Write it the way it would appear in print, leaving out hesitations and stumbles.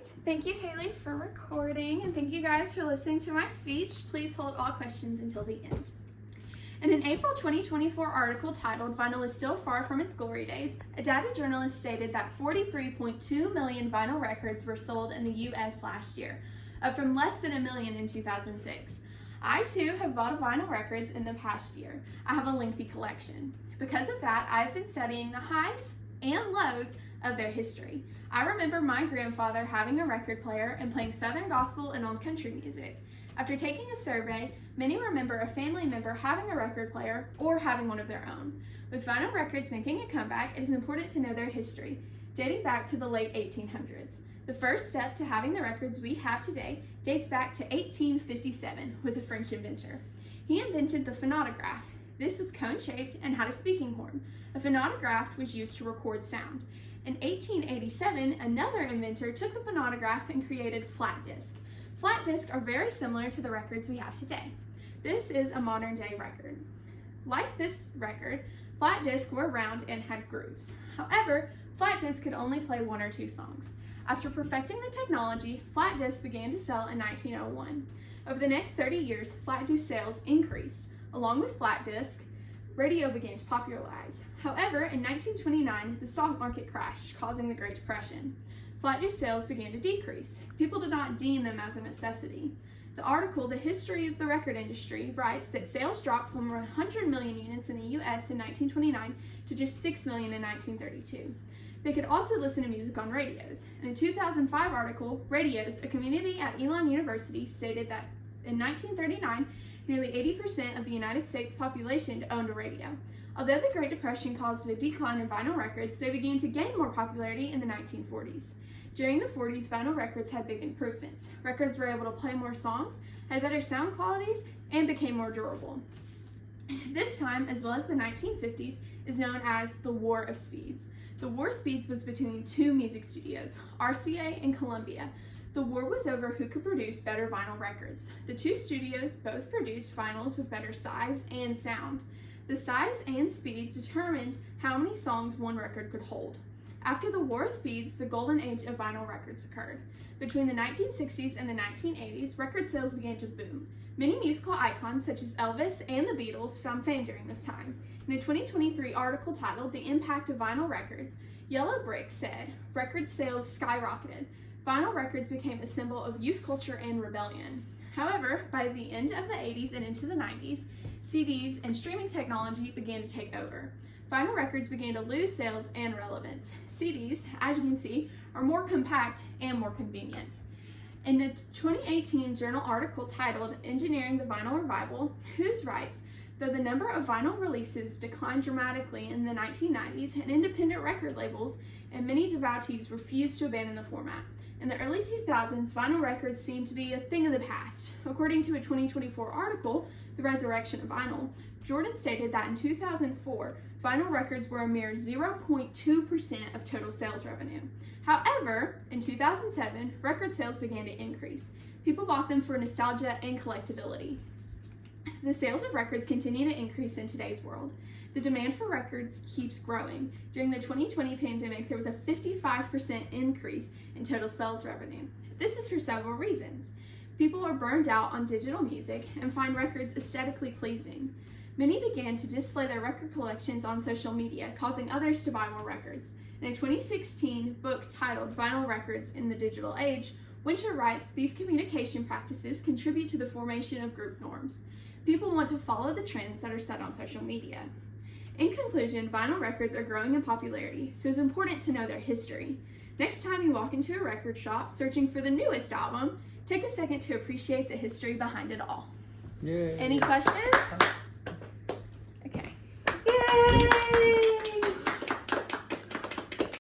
right, thank you Haley for recording, and thank you guys for listening to my speech. Please hold all questions until the end. In an April 2024 article titled "Vinyl is Still Far from Its Glory Days," a data journalist stated that 43.2 million vinyl records were sold in the US last year, up from less than a million in 2006. I too have bought vinyl records in the past year. I have a lengthy collection. Because of that, I've been studying the highs and lows of their history. I remember my grandfather having a record player and playing Southern gospel and old country music. After taking a survey, many remember a family member having a record player or having one of their own. With vinyl records making a comeback, it is important to know their history, dating back to the late 1800s. The first step to having the records we have today dates back to 1857 with a French inventor. He invented the phonautograph. This was cone-shaped and had a speaking horn. A phonautograph was used to record sound. In 1887, another inventor took the phonautograph and created flat disc. Flat discs are very similar to the records we have today. This is a modern-day record. Like this record, flat discs were round and had grooves. However, flat discs could only play one or two songs. After perfecting the technology, flat discs began to sell in 1901. Over the next 30 years, flat disc sales increased. Along with flat disc, radio began to popularize. However, in 1929, the stock market crashed, causing the Great Depression. Flat disc sales began to decrease. People did not deem them as a necessity. The article, The History of the Record Industry, writes that sales dropped from 100 million units in the US in 1929 to just 6 million in 1932. They could also listen to music on radios. In a 2005 article, Radios, a community at Elon University, stated that in 1939, nearly 80% of the United States population owned a radio. Although the Great Depression caused a decline in vinyl records, they began to gain more popularity in the 1940s. During the 40s, vinyl records had big improvements. Records were able to play more songs, had better sound qualities, and became more durable. This time, as well as the 1950s, is known as the War of Speeds. The War of Speeds was between two music studios, RCA and Columbia. The war was over who could produce better vinyl records. The two studios both produced vinyls with better size and sound. The size and speed determined how many songs one record could hold. After the War of Speeds, the golden age of vinyl records occurred. Between the 1960s and the 1980s, record sales began to boom. Many musical icons such as Elvis and the Beatles found fame during this time. In a 2023 article titled "The Impact of Vinyl Records," Yellow Brick said, "Record sales skyrocketed. Vinyl records became a symbol of youth culture and rebellion." However, by the end of the 80s and into the 90s, CDs and streaming technology began to take over. Vinyl records began to lose sales and relevance. CDs, as you can see, are more compact and more convenient. In a 2018 journal article titled "Engineering the Vinyl Revival," Who's writes, though the number of vinyl releases declined dramatically in the 1990s, and independent record labels and many devotees refused to abandon the format. In the early 2000s, vinyl records seemed to be a thing of the past. According to a 2024 article, The Resurrection of Vinyl, Jordan stated that in 2004, vinyl records were a mere 0.2% of total sales revenue. However, in 2007, record sales began to increase. People bought them for nostalgia and collectability. The sales of records continue to increase in today's world. The demand for records keeps growing. During the 2020 pandemic, there was a 55% increase in total sales revenue. This is for several reasons. People are burned out on digital music and find records aesthetically pleasing. Many began to display their record collections on social media, causing others to buy more records. In a 2016 book titled "Vinyl Records in the Digital Age," Winter writes, "These communication practices contribute to the formation of group norms. People want to follow the trends that are set on social media." In conclusion, vinyl records are growing in popularity, so it's important to know their history. Next time you walk into a record shop searching for the newest album, take a second to appreciate the history behind it all. Yay. Any questions? Okay. Yay!